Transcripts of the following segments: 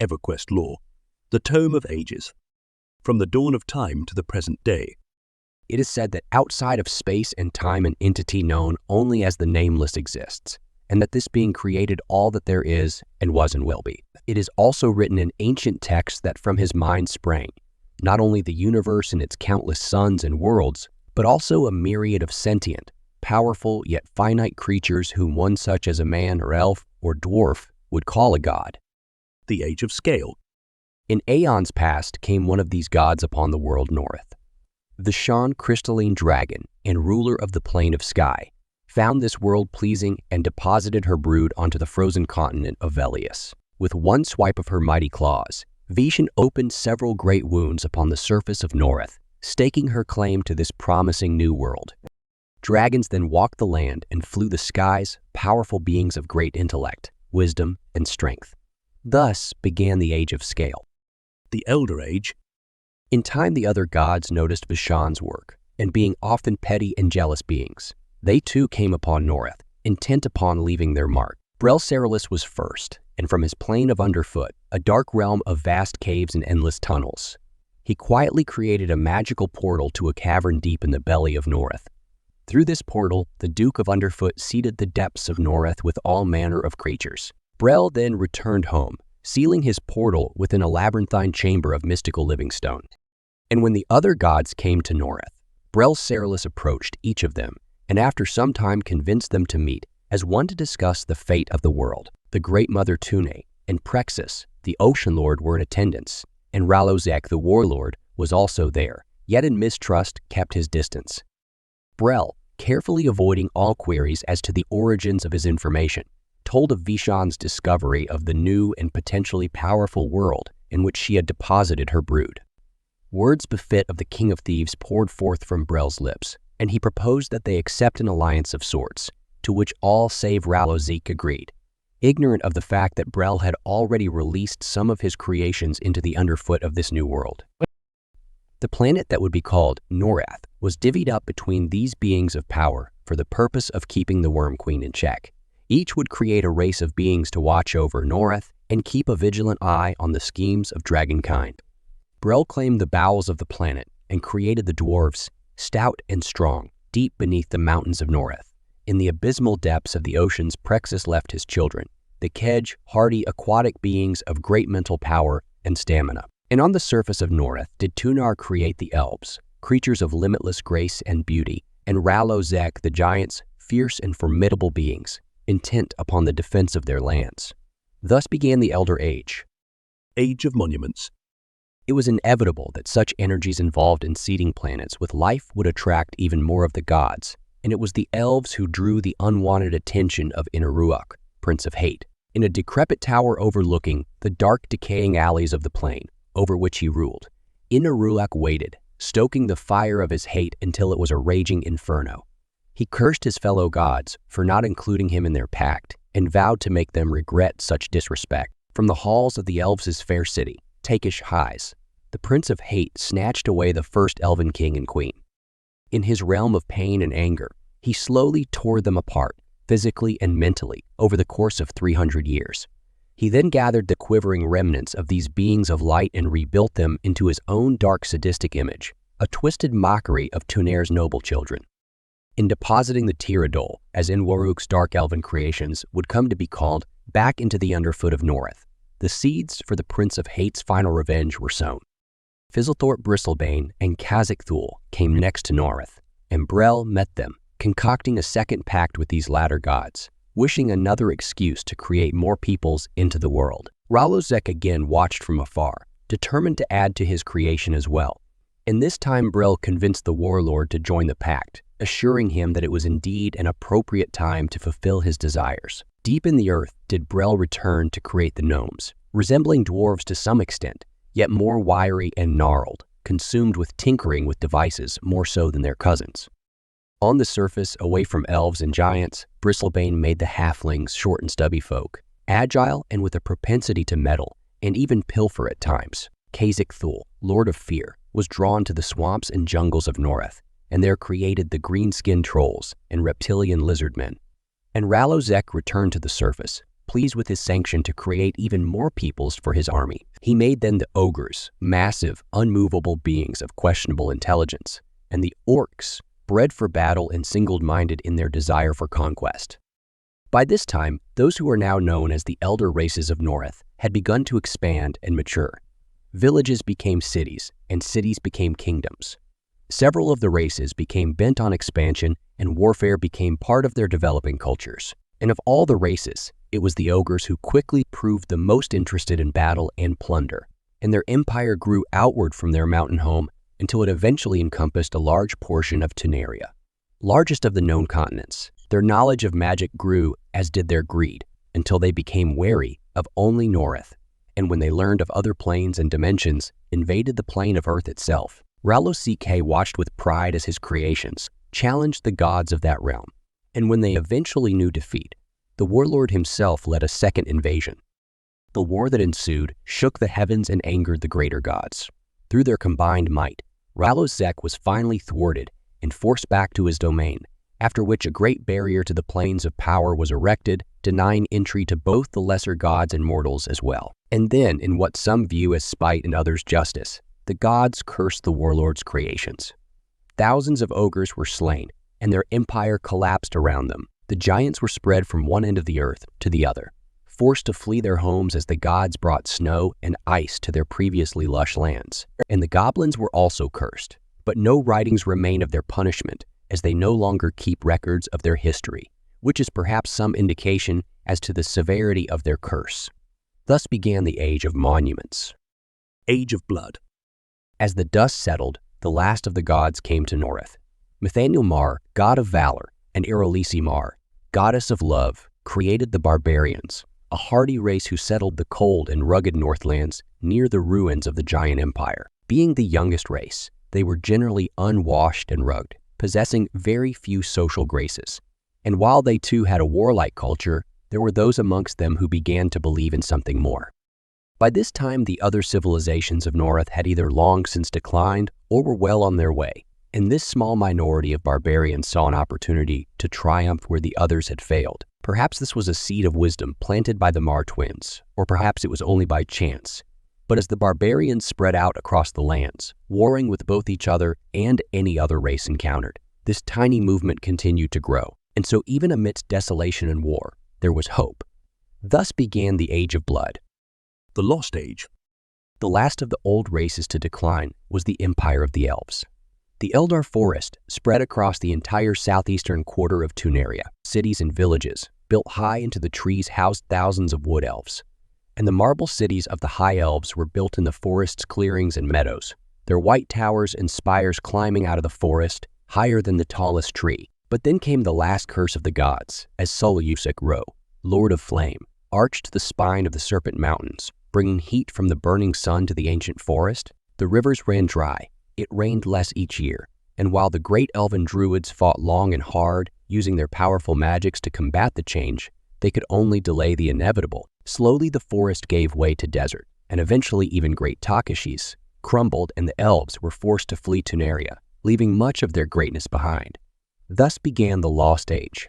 EverQuest lore, the Tome of Ages, from the dawn of time to the present day. It is said that outside of space and time, an entity known only as the Nameless exists, and that this being created all that there is and was and will be. It is also written in ancient texts that from his mind sprang not only the universe and its countless suns and worlds, but also a myriad of sentient, powerful yet finite creatures whom one such as a man or elf or dwarf would call a god. The Age of Scale. In aeons past came one of these gods upon the world North. The Shan crystalline dragon and ruler of the plane of sky found this world pleasing and deposited her brood onto the frozen continent of Velius. With one swipe of her mighty claws, Vishan opened several great wounds upon the surface of North, staking her claim to this promising new world. Dragons then walked the land and flew the skies, powerful beings of great intellect, wisdom, and strength. Thus began the Age of Scale. The Elder Age. In time, the other gods noticed Vishan's work, and being often petty and jealous beings, they too came upon North, intent upon leaving their mark. Brel Ceralis was first, and from his plane of underfoot, a dark realm of vast caves and endless tunnels, he quietly created a magical portal to a cavern deep in the belly of North. Through this portal, the Duke of Underfoot seeded the depths of North with all manner of creatures. Brel then returned home, sealing his portal within a labyrinthine chamber of mystical living stone. And when the other gods came to North, Brel Ceralis approached each of them, and after some time convinced them to meet as one to discuss the fate of the world. The Great Mother Tune and Prexus, the Ocean Lord, were in attendance, and Ralozek, the Warlord, was also there, yet in mistrust kept his distance. Brel, carefully avoiding all queries as to the origins of his information, told of Vishan's discovery of the new and potentially powerful world in which she had deposited her brood. Words befit of the King of Thieves poured forth from Brel's lips, and he proposed that they accept an alliance of sorts, to which all save Ralozek agreed, ignorant of the fact that Brel had already released some of his creations into the underfoot of this new world. The planet that would be called Norath was divvied up between these beings of power for the purpose of keeping the Worm Queen in check. Each would create a race of beings to watch over Norath and keep a vigilant eye on the schemes of dragonkind. Brel claimed the bowels of the planet and created the dwarves, stout and strong, deep beneath the mountains of Norath. In the abysmal depths of the oceans, Prexus left his children, the Kedge, hardy aquatic beings of great mental power and stamina. And on the surface of Norath did Tunar create the elves, creatures of limitless grace and beauty, and Ralozek, the giants, fierce and formidable beings, intent upon the defense of their lands. Thus began the Elder Age. Age of Monuments. It was inevitable that such energies involved in seeding planets with life would attract even more of the gods, and it was the elves who drew the unwanted attention of Inaruak, Prince of Hate, in a decrepit tower overlooking the dark, decaying alleys of the plain over which he ruled. Inaruak waited, stoking the fire of his hate until it was a raging inferno. He cursed his fellow gods for not including him in their pact and vowed to make them regret such disrespect. From the halls of the elves' fair city, Takish Highs, the Prince of Hate snatched away the first elven king and queen. In his realm of pain and anger, he slowly tore them apart, physically and mentally, over the course of 300 years. He then gathered the quivering remnants of these beings of light and rebuilt them into his own dark sadistic image, a twisted mockery of Tunar's noble children. In depositing the Tiradol, as Inwaruk's dark elven creations would come to be called, back into the underfoot of North, the seeds for the Prince of Hate's final revenge were sown. Fizzlethorpe Bristlebane and Kazakh Thul came next to North, and Brel met them, concocting a second pact with these latter gods, wishing another excuse to create more peoples into the world. Ralozek again watched from afar, determined to add to his creation as well, and this time Brel convinced the warlord to join the pact, assuring him that it was indeed an appropriate time to fulfill his desires. Deep in the earth did Brel return to create the gnomes, resembling dwarves to some extent, yet more wiry and gnarled, consumed with tinkering with devices more so than their cousins. On the surface, away from elves and giants, Bristlebane made the halflings short and stubby folk, agile and with a propensity to meddle, and even pilfer at times. Kazakh Thul, Lord of Fear, was drawn to the swamps and jungles of North, and there created the green-skinned trolls and reptilian lizard men. And Ralozek returned to the surface, pleased with his sanction to create even more peoples for his army. He made them the ogres, massive, unmovable beings of questionable intelligence, and the orcs, bred for battle and single-minded in their desire for conquest. By this time, those who are now known as the elder races of North had begun to expand and mature. Villages became cities, and cities became kingdoms. Several of the races became bent on expansion, and warfare became part of their developing cultures. And of all the races, it was the ogres who quickly proved the most interested in battle and plunder, and their empire grew outward from their mountain home until it eventually encompassed a large portion of Tuneria. Largest of the known continents, their knowledge of magic grew, as did their greed, until they became wary of only North, and when they learned of other planes and dimensions, invaded the plane of Earth itself. Rallo CK watched with pride as his creations challenged the gods of that realm, and when they eventually knew defeat, the warlord himself led a second invasion. The war that ensued shook the heavens and angered the greater gods. Through their combined might, Rallo Zek was finally thwarted and forced back to his domain, after which a great barrier to the planes of power was erected, denying entry to both the lesser gods and mortals as well. And then, in what some view as spite and others justice, the gods cursed the warlord's creations. Thousands of ogres were slain, and their empire collapsed around them. The giants were spread from one end of the earth to the other, forced to flee their homes as the gods brought snow and ice to their previously lush lands. And the goblins were also cursed, but no writings remain of their punishment, as they no longer keep records of their history, which is perhaps some indication as to the severity of their curse. Thus began the Age of Monuments. Age of Blood. As the dust settled, the last of the gods came to North. Nathaniel Mar, god of valor, and Irolisi Mar, goddess of love, created the barbarians, a hardy race who settled the cold and rugged Northlands near the ruins of the giant empire. Being the youngest race, they were generally unwashed and rugged, possessing very few social graces. And while they too had a warlike culture, there were those amongst them who began to believe in something more. By this time, the other civilizations of North had either long since declined or were well on their way, and this small minority of barbarians saw an opportunity to triumph where the others had failed. Perhaps this was a seed of wisdom planted by the Mar twins, or perhaps it was only by chance. But as the barbarians spread out across the lands, warring with both each other and any other race encountered, this tiny movement continued to grow. And so even amidst desolation and war, there was hope. Thus began the Age of Blood. The Lost Age. The last of the old races to decline was the Empire of the Elves. The Eldar Forest spread across the entire southeastern quarter of Tuneria. Cities and villages, built high into the trees, housed thousands of wood elves. And the marble cities of the High Elves were built in the forest's clearings and meadows, their white towers and spires climbing out of the forest, higher than the tallest tree. But then came the last curse of the gods, as Solayusek Ro, Lord of Flame, arched the spine of the Serpent Mountains, bringing heat from the burning sun to the ancient forest. The rivers ran dry, it rained less each year, and while the great elven druids fought long and hard, using their powerful magics to combat the change, they could only delay the inevitable. Slowly the forest gave way to desert, and eventually even great Takashis crumbled and the elves were forced to flee Tuneria, leaving much of their greatness behind. Thus began the Lost Age.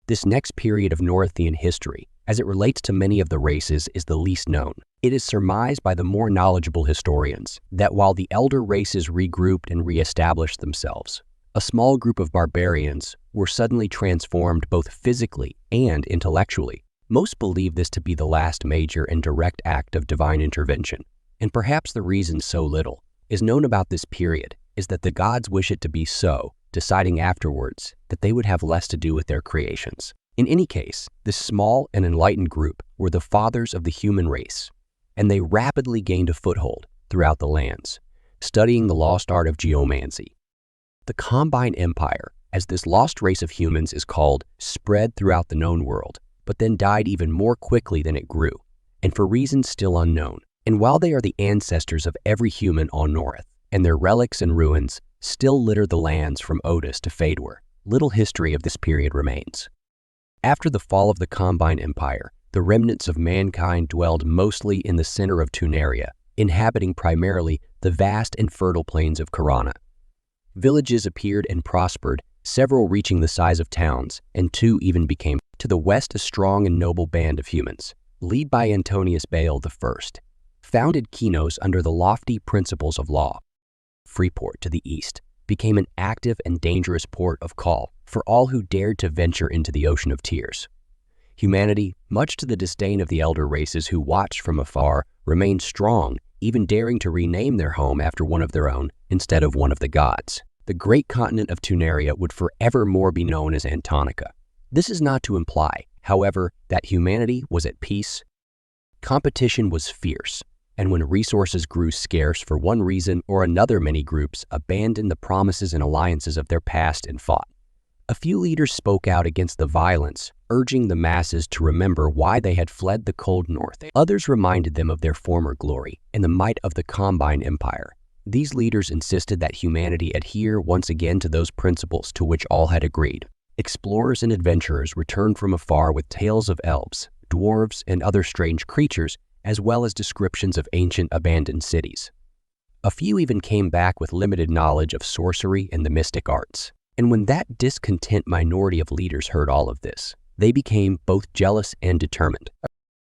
This next period of Northian history, as it relates to many of the races, is the least known. It is surmised by the more knowledgeable historians that while the elder races regrouped and reestablished themselves, a small group of barbarians were suddenly transformed both physically and intellectually. Most believe this to be the last major and direct act of divine intervention, and perhaps the reason so little is known about this period is that the gods wish it to be so, deciding afterwards that they would have less to do with their creations. In any case, this small and enlightened group were the fathers of the human race, and they rapidly gained a foothold throughout the lands, studying the lost art of geomancy. The Combine Empire, as this lost race of humans is called, spread throughout the known world, but then died even more quickly than it grew, and for reasons still unknown. And while they are the ancestors of every human on North, and their relics and ruins still litter the lands from Otis to Fadewar, little history of this period remains. After the fall of the Combine Empire, the remnants of mankind dwelled mostly in the center of Tuneria, inhabiting primarily the vast and fertile plains of Karana. Villages appeared and prospered several reaching the size of towns, and 2 even became. To the west, a strong and noble band of humans, led by Antonius Bale I, founded Kinos under the lofty principles of law. Freeport, to the east, became an active and dangerous port of call for all who dared to venture into the ocean of tears. Humanity, much to the disdain of the elder races who watched from afar, remained strong, even daring to rename their home after one of their own instead of one of the gods. The great continent of Tunaria would forevermore be known as Antonica. This is not to imply, however, that humanity was at peace. Competition was fierce, and when resources grew scarce for one reason or another, many groups abandoned the promises and alliances of their past and fought. A few leaders spoke out against the violence, urging the masses to remember why they had fled the cold north. Others reminded them of their former glory and the might of the Combine Empire. These leaders insisted that humanity adhere once again to those principles to which all had agreed. Explorers and adventurers returned from afar with tales of elves, dwarves, and other strange creatures, as well as descriptions of ancient abandoned cities. A few even came back with limited knowledge of sorcery and the mystic arts. And when that discontent minority of leaders heard all of this, they became both jealous and determined.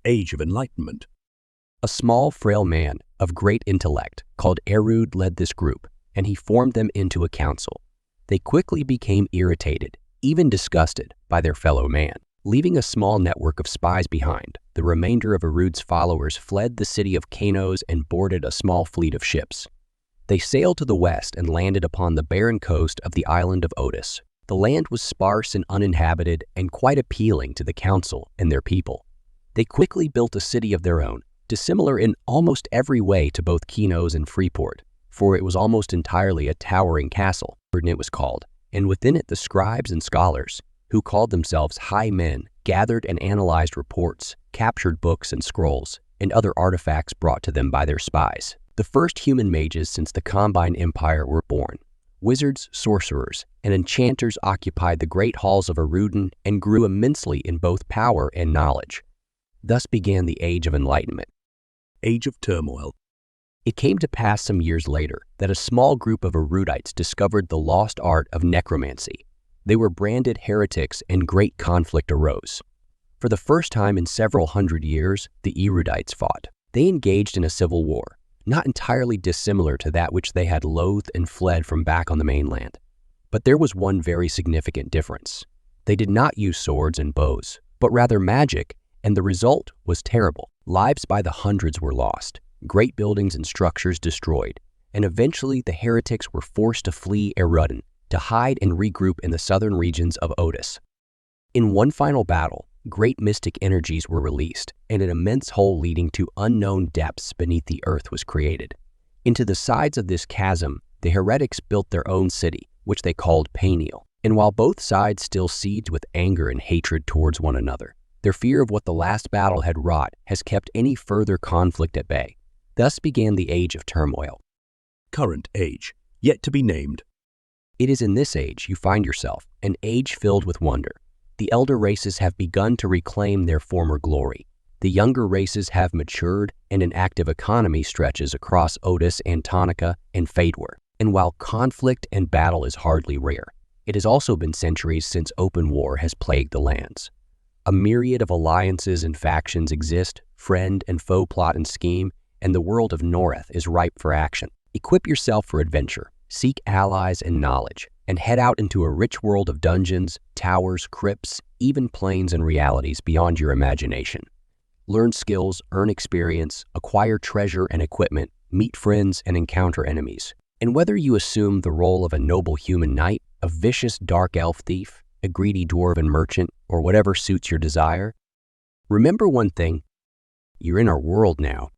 Age of Enlightenment. A small, frail man of great intellect called Erud led this group, and he formed them into a council. They quickly became irritated, even disgusted, by their fellow man. Leaving a small network of spies behind, the remainder of Erud's followers fled the city of Kanos and boarded a small fleet of ships. They sailed to the west and landed upon the barren coast of the island of Otis. The land was sparse and uninhabited and quite appealing to the council and their people. They quickly built a city of their own, dissimilar in almost every way to both Kinos and Freeport, for it was almost entirely a towering castle, it was called, and within it the scribes and scholars, who called themselves high men, gathered and analyzed reports, captured books and scrolls, and other artifacts brought to them by their spies. The first human mages since the Combine Empire were born. Wizards, sorcerers, and enchanters occupied the great halls of Erudin and grew immensely in both power and knowledge. Thus began the Age of Enlightenment. Age of Turmoil. It came to pass some years later that a small group of Erudites discovered the lost art of necromancy. They were branded heretics and great conflict arose. For the first time in several hundred years, the Erudites fought. They engaged in a civil war, not entirely dissimilar to that which they had loathed and fled from back on the mainland. But there was one very significant difference. They did not use swords and bows, but rather magic, and the result was terrible. Lives by the hundreds were lost, great buildings and structures destroyed, and eventually the heretics were forced to flee Erudin, to hide and regroup in the southern regions of Otis. In one final battle, great mystic energies were released, and an immense hole leading to unknown depths beneath the earth was created. Into the sides of this chasm, the heretics built their own city, which they called Peniel. And while both sides still sieged with anger and hatred towards one another, their fear of what the last battle had wrought has kept any further conflict at bay. Thus began the Age of Turmoil. Current age, yet to be named. It is in this age you find yourself, an age filled with wonder. The elder races have begun to reclaim their former glory. The younger races have matured, and an active economy stretches across Otis, Antonica, and Fadewar. And while conflict and battle is hardly rare, it has also been centuries since open war has plagued the lands. A myriad of alliances and factions exist, friend and foe plot and scheme, and the world of Noreth is ripe for action. Equip yourself for adventure, seek allies and knowledge, and head out into a rich world of dungeons, towers, crypts, even planes and realities beyond your imagination. Learn skills, earn experience, acquire treasure and equipment, meet friends, and encounter enemies. And whether you assume the role of a noble human knight, a vicious dark elf thief, a greedy dwarven merchant, or whatever suits your desire, remember one thing: you're in our world now.